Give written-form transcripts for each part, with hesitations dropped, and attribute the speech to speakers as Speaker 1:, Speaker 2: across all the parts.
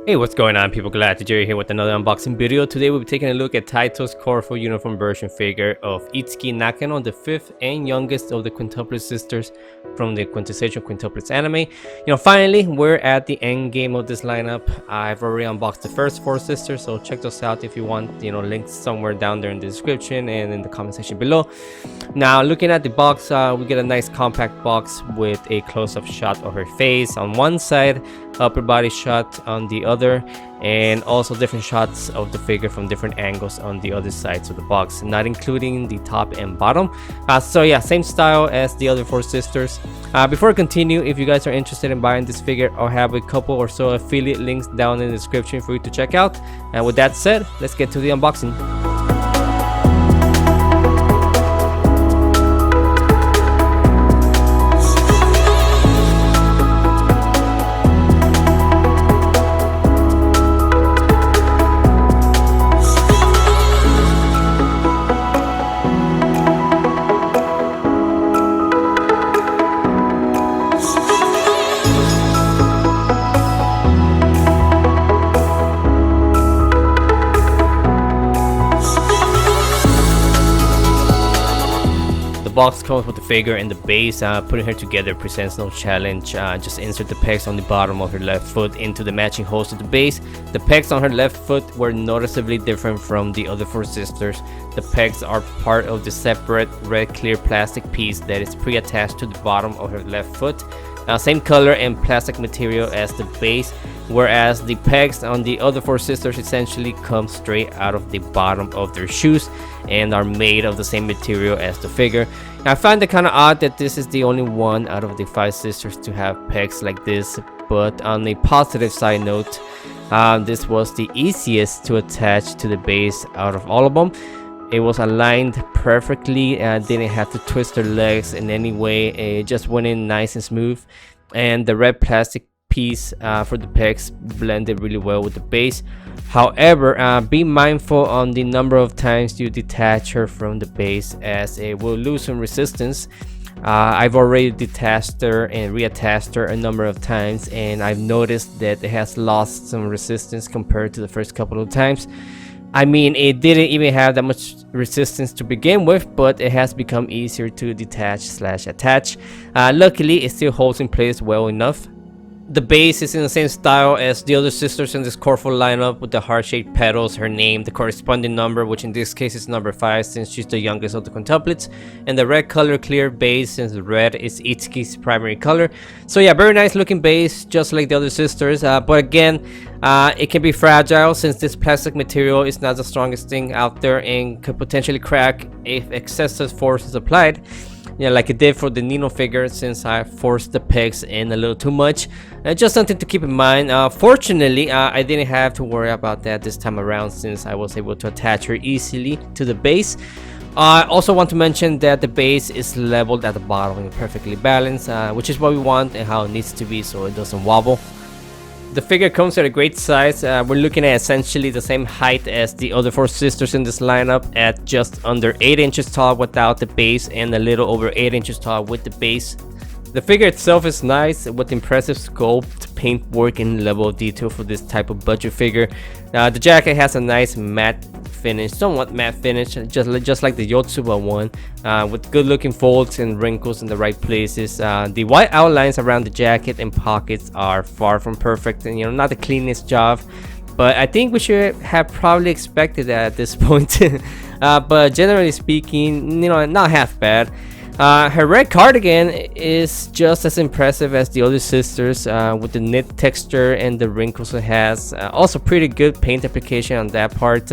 Speaker 1: Hey, what's going on, people? GalacticJerry here with another unboxing video. Today we'll be taking a look at Taito's Coreful uniform version figure of Itsuki Nakano, the fifth and youngest of the Quintuplet sisters from the Quintessential Quintuplets anime. Finally, we're at the end game of this lineup. I've already unboxed the first four sisters, so check those out if you want. Links somewhere down there in the description and in the comment section below. Now, looking at the box, we get a nice compact box with a close-up shot of her face on one side, upper body shot on the other, and also different shots of the figure from different angles on the other sides of the box, not including the top and bottom. So yeah, same style as the other four sisters. Before I continue, if you guys are interested in buying this figure, I'll have a couple or so affiliate links down in the description for you to check out. And with that said, let's get to the unboxing. The box comes with the figure and the base. Putting her together presents no challenge. Just insert the pegs on the bottom of her left foot into the matching holes of the base. The pegs on her left foot were noticeably different from the other four sisters. The pegs are part of the separate red clear plastic piece that is pre-attached to the bottom of her left foot. Same color and plastic material as the base, whereas the pegs on the other four sisters essentially come straight out of the bottom of their shoes and are made of the same material as the figure. I find it kind of odd that this is the only one out of the five sisters to have pegs like this, but on a positive side note, this was the easiest to attach to the base out of all of them. It was aligned perfectly, didn't have to twist her legs in any way. It just went in nice and smooth, and the red plastic piece for the pegs blended really well with the base. However, be mindful on the number of times you detach her from the base, as it will lose some resistance. I've already detached her and reattached her a number of times, and I've noticed that it has lost some resistance compared to the first couple of times. I mean, it didn't even have that much resistance to begin with, but it has become easier to detach/attach. Luckily, it still holds in place well enough. The base is in the same style as the other sisters in this Coreful lineup, with the heart-shaped petals, her name, the corresponding number, which in this case is number 5 since she's the youngest of the quintuplets, and the red color clear base since the red is Itsuki's primary color. So yeah, very nice looking base, just like the other sisters, but again, it can be fragile since this plastic material is not the strongest thing out there and could potentially crack if excessive force is applied. Yeah, like it did for the Nino figure, since I forced the pegs in a little too much. Just something to keep in mind. Fortunately, I didn't have to worry about that this time around, since I was able to attach her easily to the base. I also want to mention that the base is leveled at the bottom and perfectly balanced, which is what we want and how it needs to be, so it doesn't wobble. The figure comes at a great size. We're looking at essentially the same height as the other four sisters in this lineup, at just under 8 inches tall without the base and a little over 8 inches tall with the base. The figure itself is nice, with impressive sculpt, paintwork, and level of detail for this type of budget figure. The jacket has a nice matte finish, somewhat matte finish, just like the Yotsuba one, with good looking folds and wrinkles in the right places. The white outlines around the jacket and pockets are far from perfect, and not the cleanest job, but I think we should have probably expected that at this point. But generally speaking, not half bad. Her red cardigan is just as impressive as the other sisters, with the knit texture and the wrinkles it has. Also pretty good paint application on that part.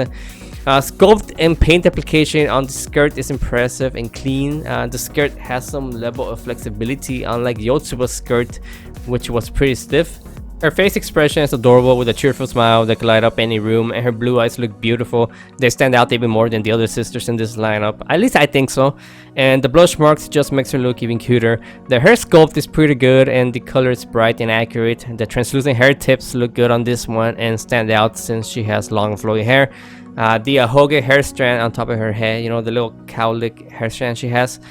Speaker 1: Sculpt and paint application on the skirt is impressive and clean. The skirt has some level of flexibility, unlike Yotsuba's skirt, which was pretty stiff. Her face expression is adorable, with a cheerful smile that can light up any room, and her blue eyes look beautiful. They stand out even more than the other sisters in this lineup, at least I think so. And the blush marks just makes her look even cuter. The hair sculpt is pretty good, and the color is bright and accurate. The translucent hair tips look good on this one and stand out since she has long flowy hair. The Ahoge hair strand on top of her head, the little cowlick hair strand she has,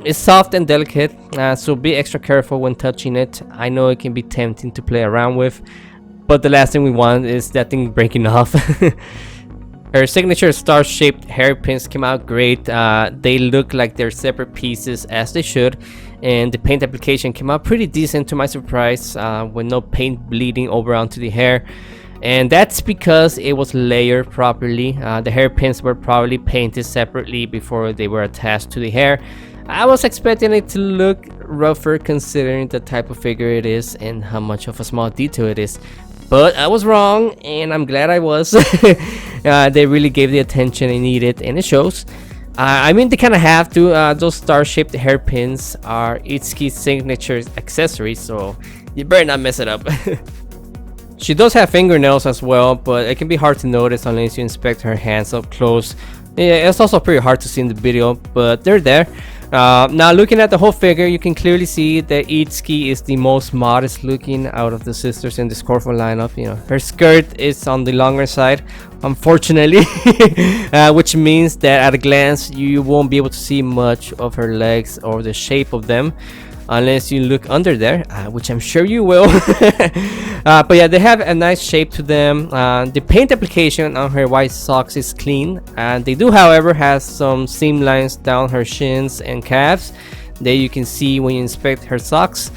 Speaker 1: is soft and delicate, so be extra careful when touching it. I know it can be tempting to play around with. but the last thing we want is that thing breaking off. Her signature star-shaped hairpins came out great. They look like they're separate pieces, as they should, and the paint application came out pretty decent to my surprise, with no paint bleeding over onto the hair. And that's because it was layered properly. The hairpins were probably painted separately before they were attached to the hair. I was expecting it to look rougher considering the type of figure it is and how much of a small detail it is. But I was wrong, and I'm glad I was. They really gave the attention it needed, and it shows. I mean, they kind of have to. Those star-shaped hairpins are Itsuki's signature accessories, so you better not mess it up. She does have fingernails as well, but it can be hard to notice unless you inspect her hands up close. Yeah, it's also pretty hard to see in the video, but they're there. Now looking at the whole figure, you can clearly see that Itsuki is the most modest looking out of the sisters in this Coreful lineup. You know, her skirt is on the longer side, unfortunately, which means that at a glance you won't be able to see much of her legs or the shape of them unless you look under there, which I'm sure you will. But yeah, they have a nice shape to them. The paint application on her white socks is clean, and they do, however, have some seam lines down her shins and calves that you can see when you inspect her socks.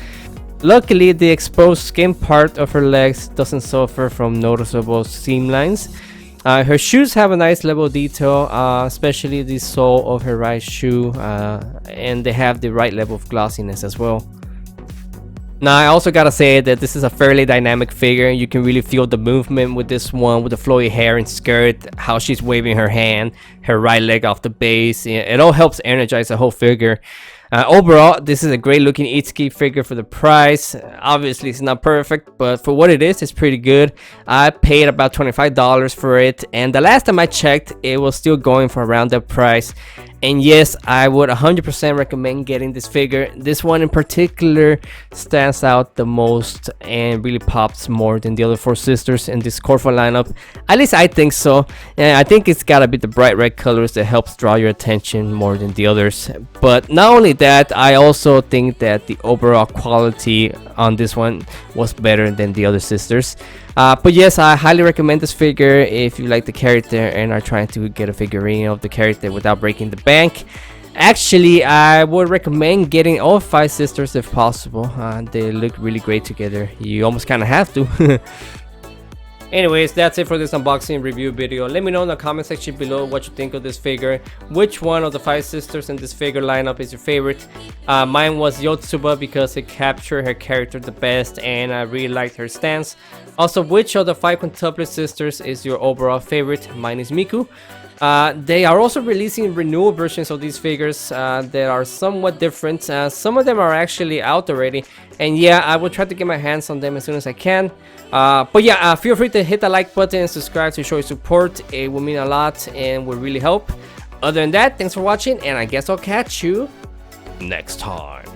Speaker 1: Luckily, the exposed skin part of her legs doesn't suffer from noticeable seam lines. Her shoes have a nice level of detail, especially the sole of her right shoe, and they have the right level of glossiness as well. Now, I also gotta say that this is a fairly dynamic figure. You can really feel the movement with this one, with the flowy hair and skirt, how she's waving her hand, her right leg off the base. It all helps energize the whole figure. Overall, this is a great looking Itsuki figure for the price. Obviously, it's not perfect, but for what it is, it's pretty good. I paid about $25 for it, and the last time I checked, it was still going for around that price. And yes, I would 100% recommend getting this figure. This one in particular stands out the most and really pops more than the other four sisters in this Coreful lineup. At least I think so. And I think it's gotta be the bright red colors that helps draw your attention more than the others. But not only that, I also think that the overall quality on this one was better than the other sisters. But yes, I highly recommend this figure if you like the character and are trying to get a figurine of the character without breaking the bank. Actually, I would recommend getting all 5 sisters if possible. They look really great together. You almost kind of have to. Anyways, that's it for this unboxing review video. Let me know in the comment section below what you think of this figure. Which one of the 5 sisters in this figure lineup is your favorite? Mine was Yotsuba because it captured her character the best and I really liked her stance. Also, which of the 5 quintuplet sisters is your overall favorite? Mine is Miku. They are also releasing renewal versions of these figures that are somewhat different. Some of them are actually out already, and yeah, I will try to get my hands on them as soon as I can. But yeah, feel free to hit the like button and subscribe to show your support. It will mean a lot and will really help. Other than that, thanks for watching, and I guess I'll catch you next time.